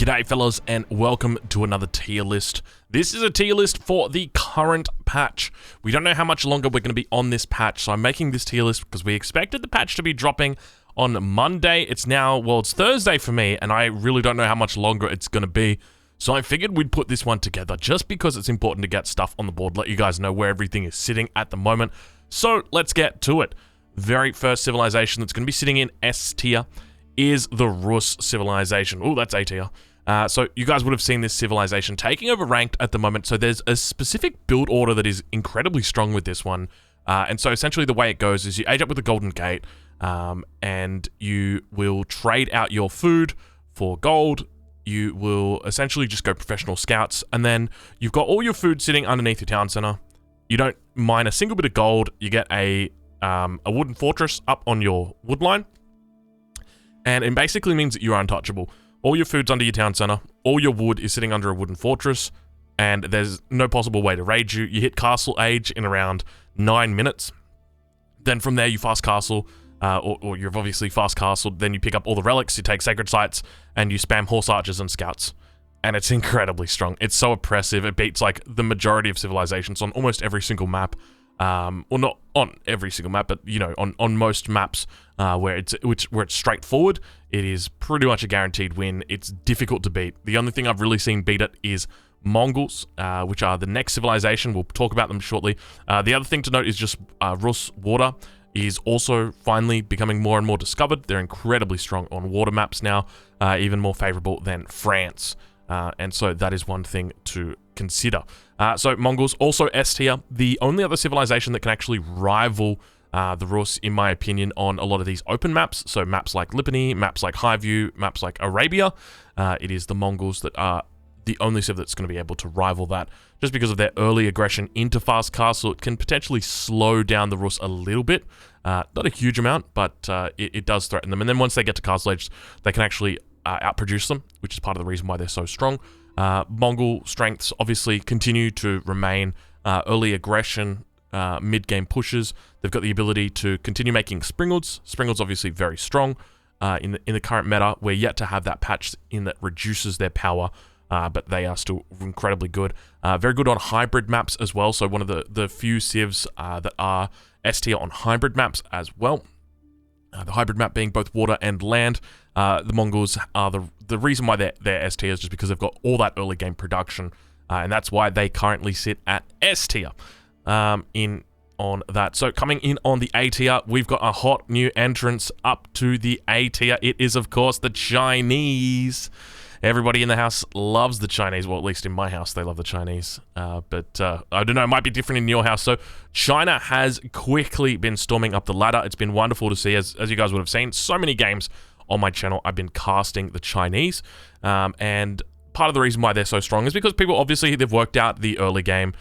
G'day fellas, and welcome to another tier list. This is a tier list for the current patch. We don't know how much longer we're going to be on this patch, so I'm making this tier list because we expected the patch to be dropping on Monday. It's now, well, it's Thursday for me, and I really don't know how much longer it's going to be. So I figured we'd put this one together just because it's important to get stuff on the board, let you guys know where everything is sitting at the moment. So let's get to it. Very first civilization that's going to be sitting in S tier is the Rus civilization. Oh, that's A tier. So you guys would have seen this civilization taking over ranked at the moment. So there's a specific build order that is incredibly strong with this one. And so essentially the way it goes is you age up with the Golden Gate, and you will trade out your food for gold. You will essentially just go professional scouts, and then you've got all your food sitting underneath your town center. You don't mine a single bit of gold. You get a wooden fortress up on your wood line. And it basically means that you're untouchable. All your food's under your town center. All your wood is sitting under a wooden fortress. And there's no possible way to raid you. You hit castle age in around 9 minutes. Then from there, you fast castle. Or you've obviously fast castled. Then you pick up all the relics. You take sacred sites. And you spam horse archers and scouts. And it's incredibly strong. It's so oppressive. It beats like the majority of civilizations on almost every single map. Well, not on every single map, but you know, on most maps where it's straightforward, it is pretty much a guaranteed win. It's difficult to beat. The only thing I've really seen beat it is Mongols, which are the next civilization. We'll talk about them shortly. The other thing to note is just Rus water is also finally becoming more and more discovered. They're incredibly strong on water maps now, even more favorable than France. And so that is one thing to consider. So Mongols, also S tier, the only other civilization that can actually rival the Rus, in my opinion, on a lot of these open maps. So maps like Lipany, maps like Highview, maps like Arabia. It is the Mongols that are the only civ that's going to be able to rival that. Just because of their early aggression into fast castle, it can potentially slow down the Rus a little bit. Not a huge amount, but it does threaten them. And then once they get to castle age, they can actually outproduce them, which is part of the reason why they're so strong. Mongol strengths obviously continue to remain early aggression, mid-game pushes. They've got the ability to continue making Springalds. Springalds obviously very strong in the current meta. We're yet to have that patch in that reduces their power, but they are still incredibly good. Very good on hybrid maps as well. So one of the few civs that are S tier on hybrid maps as well. The hybrid map being both water and land. The Mongols are the reason why they're S tier is just because they've got all that early game production, and that's why they currently sit at S tier. On that, so coming in on the A tier, we've got a hot new entrance up to the A tier. It is of course the Chinese. Everybody in the house loves the Chinese. Well, at least in my house, they love the Chinese. But I don't know, it might be different in your house. So China has quickly been storming up the ladder. It's been wonderful to see, as you guys would have seen. So many games on my channel, I've been casting the Chinese. And part of the reason why they're so strong is because people, obviously, they've worked out the early game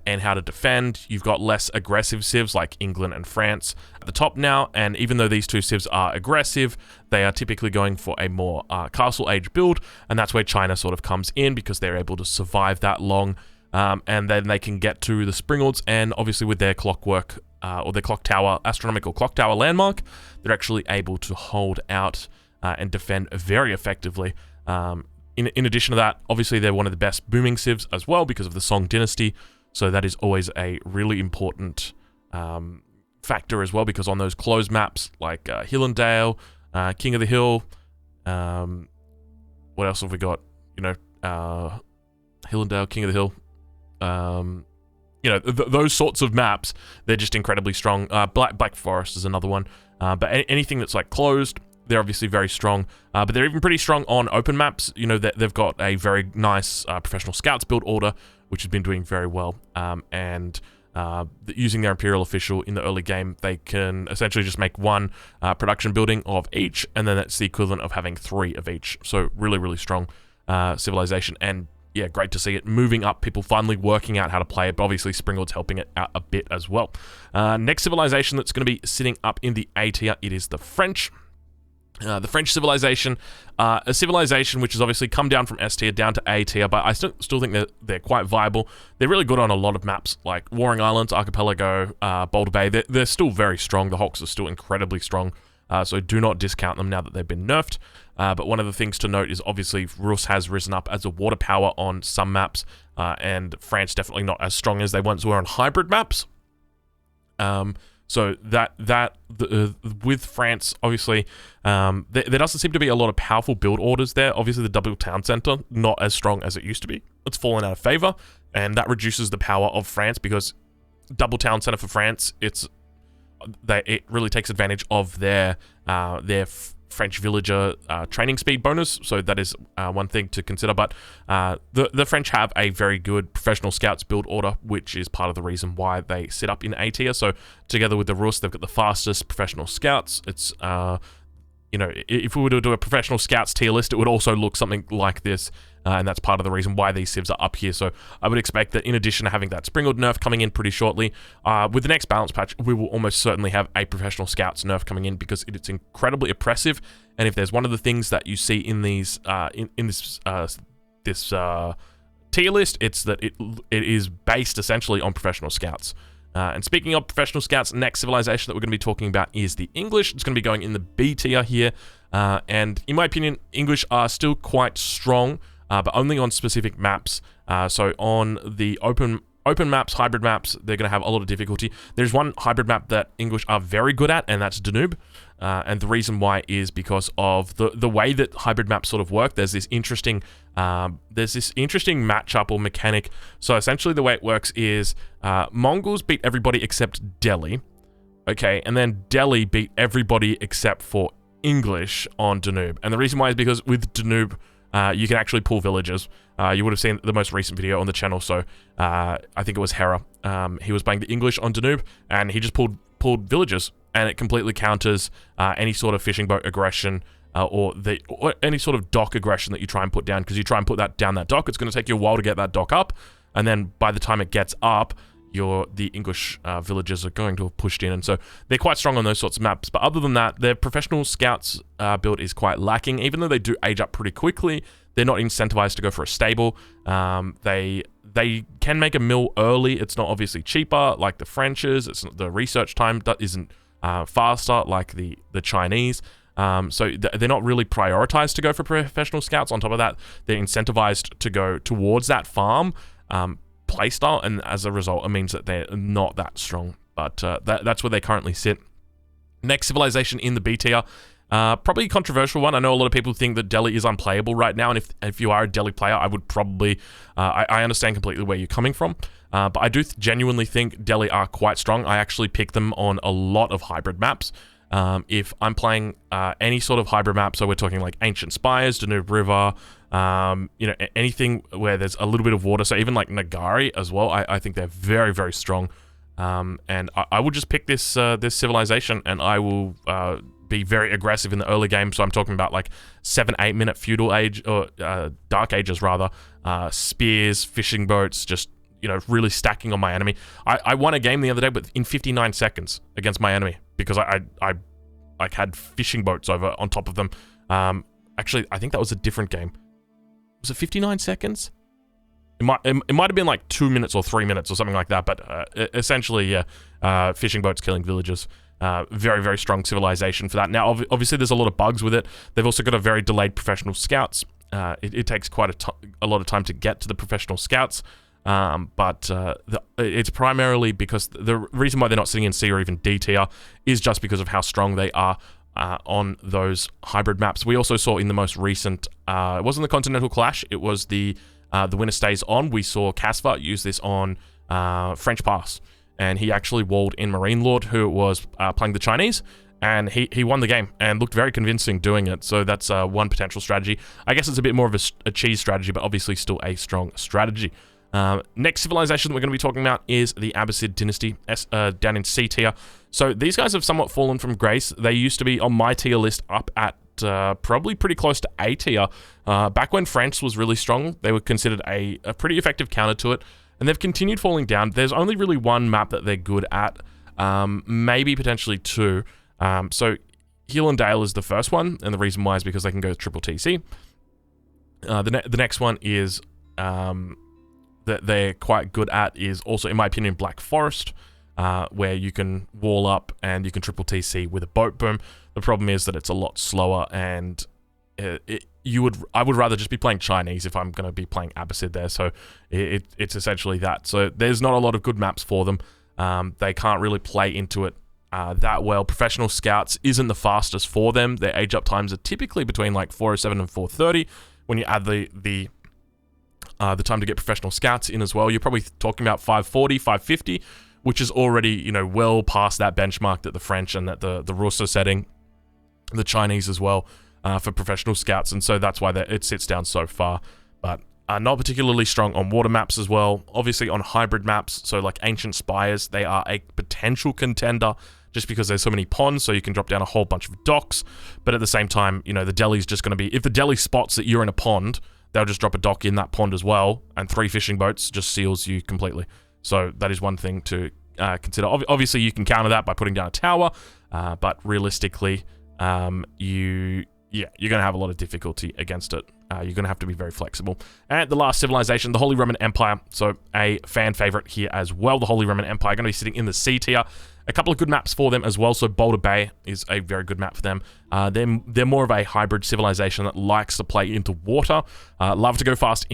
and how to defend. You've got less aggressive civs like England and France at the top now, and even though these two civs are aggressive, they are typically going for a more castle age build, and that's where China sort of comes in because they're able to survive that long, and then they can get to the Springalds, and obviously with their clockwork or their clock tower, astronomical clock tower landmark, they're actually able to hold out and defend very effectively. In addition to that, obviously they're one of the best booming civs as well because of the Song dynasty. So that is always a really important factor as well, because on those closed maps like Hill and Dale, King of the Hill, what else have we got? You know, Hill and Dale, King of the Hill. You know, those sorts of maps, they're just incredibly strong. Black Forest is another one. But anything that's like closed, they're obviously very strong. But they're even pretty strong on open maps. You know, they've got a very nice professional scouts build order, which has been doing very well. And using their Imperial Official in the early game, they can essentially just make one production building of each, and then that's the equivalent of having 3 of each. So really, really strong civilization. And yeah, great to see it moving up, people finally working out how to play it, but obviously Springald's helping it out a bit as well. Next civilization that's going to be sitting up in the A tier, it is the French. The French civilization, a civilization which has obviously come down from S tier down to A tier, but I still think they're quite viable. They're really good on a lot of maps, like Warring Islands, Archipelago, Boulder Bay. They're still very strong. The Hawks are still incredibly strong so do not discount them now that they've been nerfed. But one of the things to note is obviously Rus has risen up as a water power on some maps, and France definitely not as strong as they once were on hybrid maps. So with France, obviously, there doesn't seem to be a lot of powerful build orders there. Obviously, the double town center, not as strong as it used to be. It's fallen out of favor, and that reduces the power of France because double town center for France, it really takes advantage of their French villager training speed bonus, so that is one thing to consider. But the French have a very good professional scouts build order, which is part of the reason why they sit up in A tier. So together with the Rus, they've got the fastest professional scouts. It's if we were to do a professional scouts tier list, it would also look something like this, and that's part of the reason why these civs are up here. So I would expect that in addition to having that Springald nerf coming in pretty shortly, with the next balance patch, we will almost certainly have a professional scouts nerf coming in because it's incredibly oppressive. And if there's one of the things that you see in these this tier list, it's that it is based essentially on professional scouts. And speaking of professional scouts, next civilization that we're going to be talking about is the English. It's going to be going in the B tier here. And in my opinion, English are still quite strong, but only on specific maps. So on the open maps, hybrid maps, they're going to have a lot of difficulty. There's one hybrid map that English are very good at, and that's Danube. And the reason why is because of the way that hybrid maps sort of work. There's this interesting matchup or mechanic. So essentially the way it works is Mongols beat everybody except Delhi. Okay, and then Delhi beat everybody except for English on Danube. And the reason why is because with Danube, you can actually pull villages. You would have seen the most recent video on the channel, so I think it was Hera. He was playing the English on Danube, and he just pulled villages, and it completely counters any sort of fishing boat aggression or any sort of dock aggression that you try and put down, because you try and put that down that dock, it's going to take you a while to get that dock up, and then by the time it gets up, the English villagers are going to have pushed in, and so they're quite strong on those sorts of maps. But other than that, their professional scouts build is quite lacking. Even though they do age up pretty quickly, they're not incentivized to go for a stable. They can make a mill early. It's not obviously cheaper like the French's. It's the research time that isn't faster like the Chinese. So they're not really prioritized to go for professional scouts. On top of that, they're incentivized to go towards that farm playstyle, and as a result, it means that they're not that strong. But that's where they currently sit. Next civilization in the B tier, probably a controversial one. I know a lot of people think that Delhi is unplayable right now, and if you are a Delhi player, I would probably, I understand completely where you're coming from, but I do genuinely think Delhi are quite strong. I actually pick them on a lot of hybrid maps. If I'm playing any sort of hybrid map, so we're talking like Ancient Spires, Danube River, anything where there's a little bit of water, so even like Nagari as well, I think they're very, very strong. And I will just pick this civilization, and I will be very aggressive in the early game. So I'm talking about like 7-8 minute feudal age, or dark ages rather, spears, fishing boats, just really stacking on my enemy. I won a game the other day, but in 59 seconds against my enemy, because I like had fishing boats over on top of them. Actually, I think that was a different game. Was it 59 seconds? It might have been like 2 minutes or 3 minutes or something like that. But essentially, yeah, fishing boats killing villagers. Very, very strong civilization for that. Now, obviously, there's a lot of bugs with it. They've also got a very delayed professional scouts. It takes quite a lot of time to get to the professional scouts. But it's primarily because the reason why they're not sitting in C or even D tier is just because of how strong they are on those hybrid maps. We also saw in the most recent, it wasn't the Continental Clash, it was the Winner Stays On. We saw Caspar use this on French Pass, and he actually walled in Marine Lord, who was playing the Chinese, and he won the game and looked very convincing doing it. So that's one potential strategy. I guess it's a bit more of a cheese strategy, but obviously still a strong strategy. Next civilization that we're going to be talking about is the Abbasid dynasty, down in C tier. So these guys have somewhat fallen from grace. They used to be on my tier list up at probably pretty close to A tier. Back when France was really strong, they were considered a pretty effective counter to it, and they've continued falling down. There's only really one map that they're good at, maybe potentially two. So Heel and Dale is the first one, and the reason why is because they can go triple TC. The next one is that they're quite good at is also, in my opinion, Black Forest. where you can wall up and you can triple TC with a boat boom. The problem is that it's a lot slower, and I would rather just be playing Chinese if I'm going to be playing Abbasid there. So it's essentially that. So there's not a lot of good maps for them. They can't really play into it that well. Professional Scouts isn't the fastest for them. Their age up times are typically between like 407 and 430. When you add the time to get Professional Scouts in as well, you're probably talking about 540, 550, which is already, you know, well past that benchmark that the French and that the Russo setting, the Chinese as well, for Professional Scouts, and so that's why it sits down so far. But not particularly strong on water maps as well. Obviously on hybrid maps, so like Ancient Spires, they are a potential contender just because there's so many ponds, so you can drop down a whole bunch of docks. But at the same time, you know, the Delhi's just going to be, if the Delhi spots that you're in a pond, they'll just drop a dock in that pond as well, and 3 fishing boats just seals you completely. So that is one thing to consider. Obviously, you can counter that by putting down a tower, but realistically, you're going to have a lot of difficulty against it. You're going to have to be very flexible. And the last civilization, the Holy Roman Empire. So a fan favorite here as well. The Holy Roman Empire going to be sitting in the C tier. A couple of good maps for them as well. So Boulder Bay is a very good map for them. They're more of a hybrid civilization that likes to play into water. Love to go fast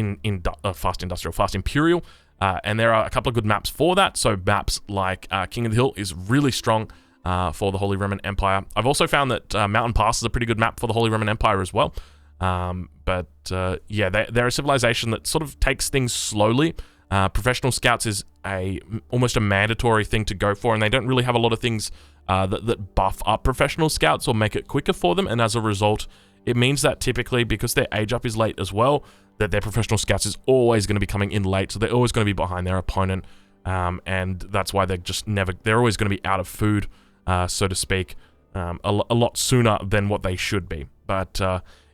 fast industrial, fast imperial. And there are a couple of good maps for that. So maps like King of the Hill is really strong for the Holy Roman Empire. I've also found that Mountain Pass is a pretty good map for the Holy Roman Empire as well. Yeah, they're a civilization that sort of takes things slowly. Professional Scouts is almost a mandatory thing to go for, and they don't really have a lot of things that buff up Professional Scouts or make it quicker for them, and as a result, it means that typically, because their age up is late as well, that their Professional Scouts is always going to be coming in late, so they're always going to be behind their opponent, and that's why they're always going to be out of food, so to speak, a lot sooner than what they should be. But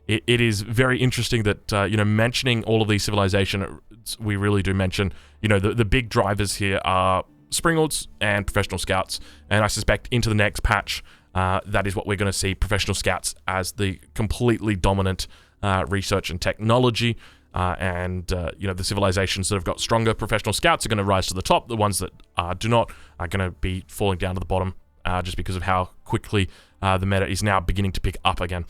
it is very interesting that, mentioning all of these civilizations, we really do mention, the big drivers here are Springalds and Professional Scouts, and I suspect into the next patch, that is what we're going to see, Professional Scouts as the completely dominant research and technology, the civilizations that have got stronger Professional Scouts are going to rise to the top. The ones that do not are going to be falling down to the bottom, just because of how quickly the meta is now beginning to pick up again.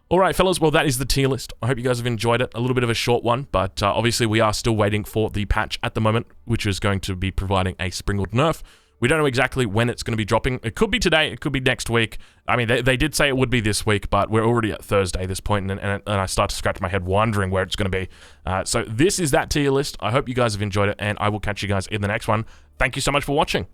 Alright fellas, well that is the tier list. I hope you guys have enjoyed it. A little bit of a short one, but obviously we are still waiting for the patch at the moment, which is going to be providing a Springled nerf. We don't know exactly when it's going to be dropping. It could be today, it could be next week. I mean, they did say it would be this week, but we're already at Thursday at this point, and I start to scratch my head wondering where it's going to be. So this is that tier list. I hope you guys have enjoyed it, and I will catch you guys in the next one. Thank you so much for watching.